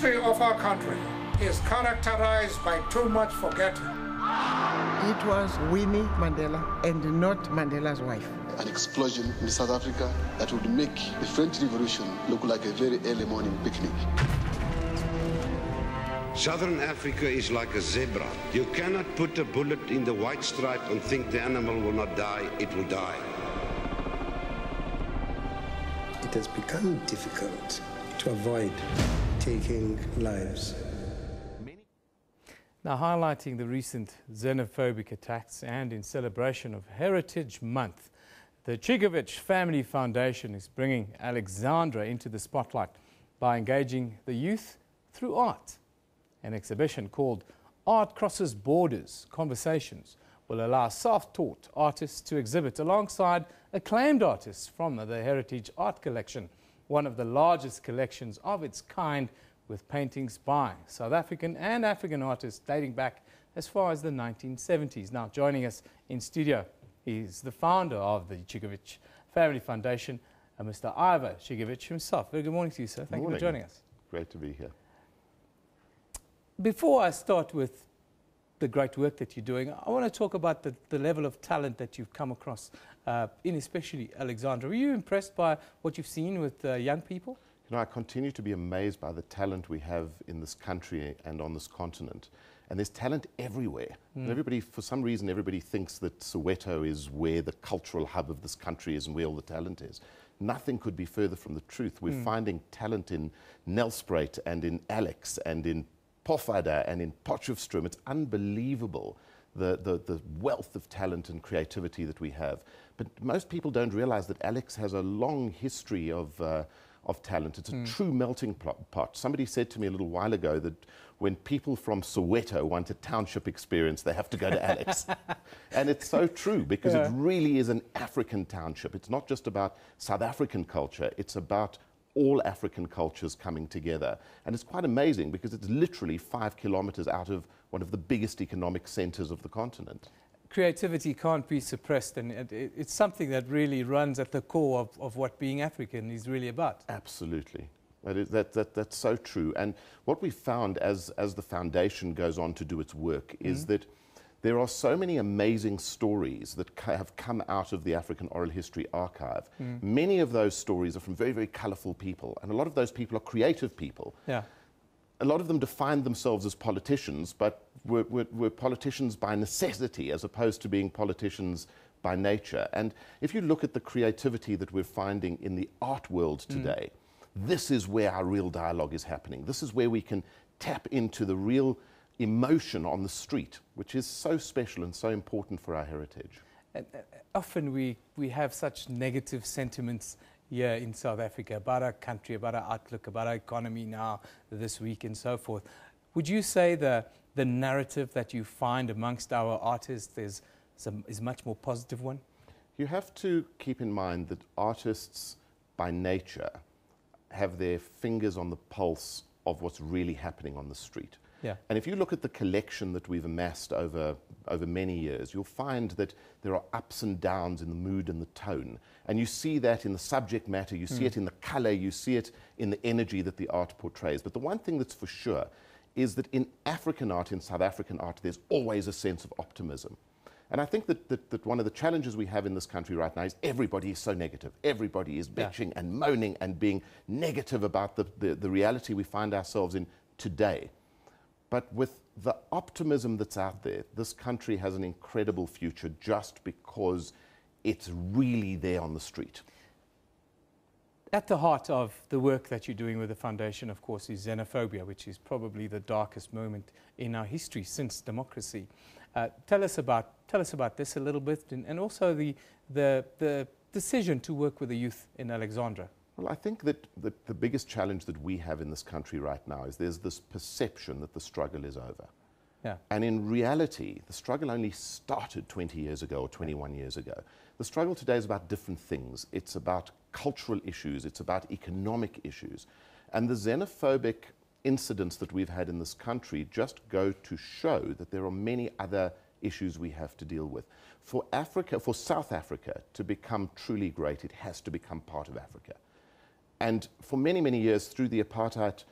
history of our country is characterized by too much forgetting. It was Winnie Mandela and not Mandela's wife. An explosion in South Africa that would make the French Revolution look like a very early morning picnic. Southern Africa is like a zebra. You cannot put a bullet in the white stripe and think the animal will not die. It will die. It has become difficult to avoid taking lives. Now, highlighting the recent xenophobic attacks and in celebration of Heritage Month, the Ichikowitz Family Foundation is bringing Alexandra into the spotlight by engaging the youth through art. An exhibition called Art Crosses Borders Conversations will allow self-taught artists to exhibit alongside acclaimed artists from the Heritage Art Collection, one of the largest collections of its kind, with paintings by South African and African artists dating back as far as the 1970s. Now, joining us in studio is the founder of the Ichikowitz Family Foundation, Mr. Ivor Ichikowitz himself. Very good morning to you, sir. Thank you for joining us. Great to be here. Before I start with the great work that you're doing, I want to talk about the level of talent that you've come across, in especially Alexandra. Were you impressed by what you've seen with young people? You know, I continue to be amazed by the talent we have in this country and on this continent. And there's talent everywhere. And everybody, for some reason, everybody thinks that Soweto is where the cultural hub of this country is and where all the talent is. Nothing could be further from the truth. We're finding talent in Nelspruit and in Alex and in Pofadder and in Potchefstroom. It's unbelievable, the wealth of talent and creativity that we have. But most people don't realize that Alex has a long history of talent. It's a true melting pot. Somebody said to me a little while ago that when people from Soweto want a township experience, they have to go to Alex. And it's so true, because it really is an African township. It's not just about South African culture, it's about all African cultures coming together. And it's quite amazing, because it's literally 5 kilometers out of one of the biggest economic centers of the continent. Creativity can't be suppressed, and it's something that really runs at the core of what being African is really about. Absolutely. That's so true. And what we found as the foundation goes on to do its work is that there are so many amazing stories that have come out of the African Oral History Archive. Many of those stories are from very, very colourful people, and a lot of those people are creative people. Yeah. A lot of them defined themselves as politicians, but were politicians by necessity as opposed to being politicians by nature. And if you look at the creativity that we're finding in the art world today, this is where our real dialogue is happening. This is where we can tap into the real emotion on the street, which is so special and so important for our heritage. And often we have such negative sentiments here in South Africa about our country, about our outlook, about our economy now, this week and so forth. Would you say the narrative that you find amongst our artists is much more positive one? You have to keep in mind that artists by nature have their fingers on the pulse of what's really happening on the street. Yeah. And if you look at the collection that we've amassed over many years, you'll find that there are ups and downs in the mood and the tone. And you see that in the subject matter, you see it in the color, you see it in the energy that the art portrays. But the one thing that's for sure is that in African art, in South African art, there's always a sense of optimism. And I think that one of the challenges we have in this country right now is everybody is so negative. Everybody is bitching and moaning and being negative about the reality we find ourselves in today. But with the optimism that's out there, this country has an incredible future just because it's really there on the street. At the heart of the work that you're doing with the foundation, of course, is xenophobia, which is probably the darkest moment in our history since democracy. Tell us about this a little bit, and also the decision to work with the youth in Alexandra. Well, I think that the biggest challenge that we have in this country right now is there's this perception that the struggle is over. Yeah. And in reality, the struggle only started 20 years ago or 21 years ago. The struggle today is about different things. It's about cultural issues. It's about economic issues. And the xenophobic incidents that we've had in this country just go to show that there are many other issues we have to deal with. For Africa, for South Africa to become truly great, it has to become part of Africa. And for many, many years through the apartheid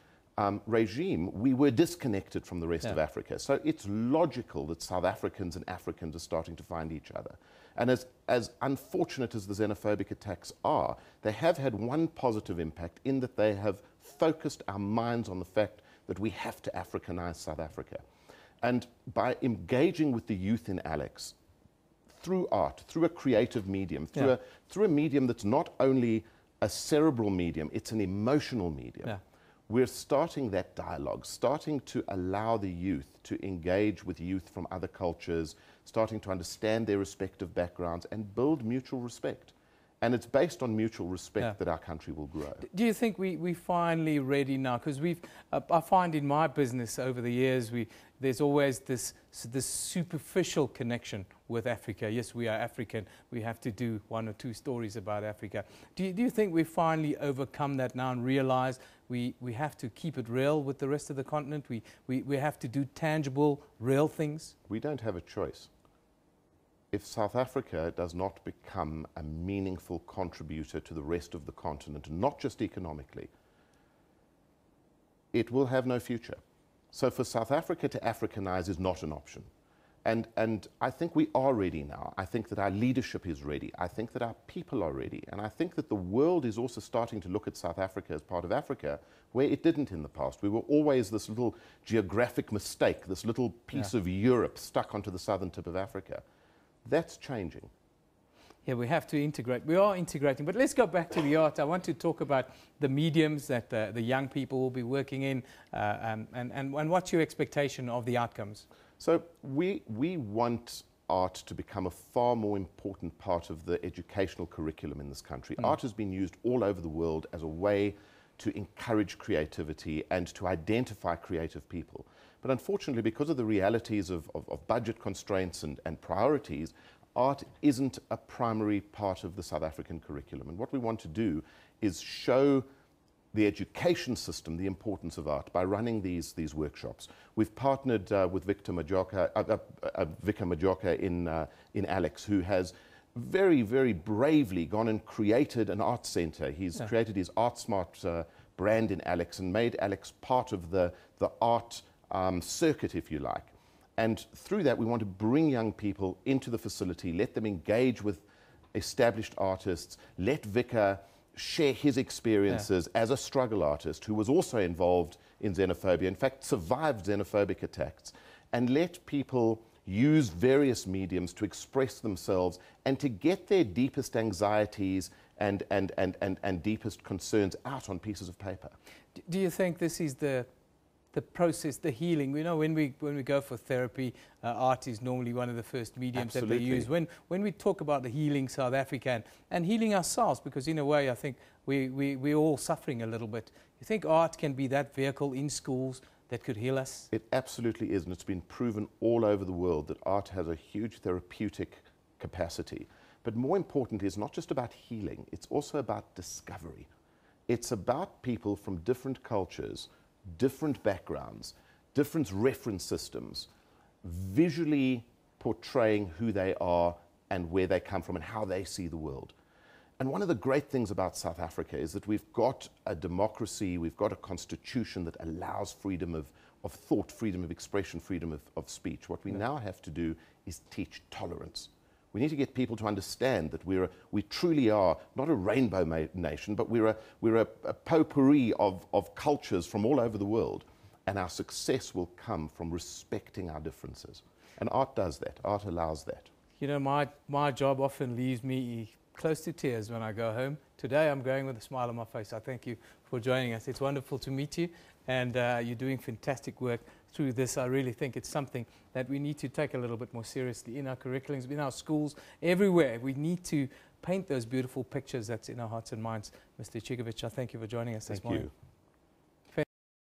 regime, we were disconnected from the rest of Africa. So it's logical that South Africans and Africans are starting to find each other. And as unfortunate as the xenophobic attacks are, they have had one positive impact in that they have focused our minds on the fact that we have to Africanize South Africa. And by engaging with the youth in Alex, through art, through a creative medium, through a medium that's not only a cerebral medium, it's an emotional medium. We're starting that dialogue, starting to allow the youth to engage with youth from other cultures, starting to understand their respective backgrounds and build mutual respect. And it's based on mutual respect that our country will grow. Do you think we're finally ready now? Because I find in my business over the years, there's always this superficial connection with Africa. Yes, we are African. We have to do 1 or 2 stories about Africa. Do you think we've finally overcome that now and realize we have to keep it real with the rest of the continent? We have to do tangible, real things? We don't have a choice. If South Africa does not become a meaningful contributor to the rest of the continent, not just economically, it will have no future. So for South Africa to Africanize is not an option. And I think we are ready now. I think that our leadership is ready. I think that our people are ready. And I think that the world is also starting to look at South Africa as part of Africa, where it didn't in the past. We were always this little geographic mistake, this little piece of Europe stuck onto the southern tip of Africa. That's changing. Yeah, we have to integrate. We are integrating. But let's go back to the art. I want to talk about the mediums that the young people will be working in and what's your expectation of the outcomes? So we want art to become a far more important part of the educational curriculum in this country. Art has been used all over the world as a way to encourage creativity and to identify creative people. But unfortunately, because of the realities of budget constraints and priorities, art isn't a primary part of the South African curriculum. And what we want to do is show the education system the importance of art by running these workshops. We've partnered with Vicar Majoka in Alex, who has very, very bravely gone and created an art center. He's created his Art Smart brand in Alex and made Alex part of the art circuit, if you like. And through that, we want to bring young people into the facility, let them engage with established artists, let Vicar share his experiences as a struggle artist who was also involved in xenophobia, in fact, survived xenophobic attacks, and let people use various mediums to express themselves and to get their deepest anxieties and deepest concerns out on pieces of paper. Do you think this is the process, the healing? We know when we go for therapy, art is normally one of the first mediums that they use. When we talk about the healing South Africa and healing ourselves, because in a way I think we're all suffering a little bit. You think art can be that vehicle in schools that could heal us? It absolutely is, and it's been proven all over the world that art has a huge therapeutic capacity. But more importantly, it's not just about healing, it's also about discovery. It's about people from different cultures, different backgrounds, different reference systems, visually portraying who they are and where they come from and how they see the world. And one of the great things about South Africa is that we've got a democracy, we've got a constitution that allows freedom of thought, freedom of expression, freedom of speech. What we now have to do is teach tolerance. We need to get people to understand that we truly are not a rainbow nation, but we're a potpourri of cultures from all over the world. And our success will come from respecting our differences. And art does that. Art allows that. You know, my job often leaves me close to tears when I go home. Today I'm going with a smile on my face. I thank you for joining us. It's wonderful to meet you, and you're doing fantastic work through this. I really think it's something that we need to take a little bit more seriously in our curriculums, in our schools, everywhere. We need to paint those beautiful pictures that's in our hearts and minds. Mr. Ichikowitz, I thank you for joining us this morning. Thank you.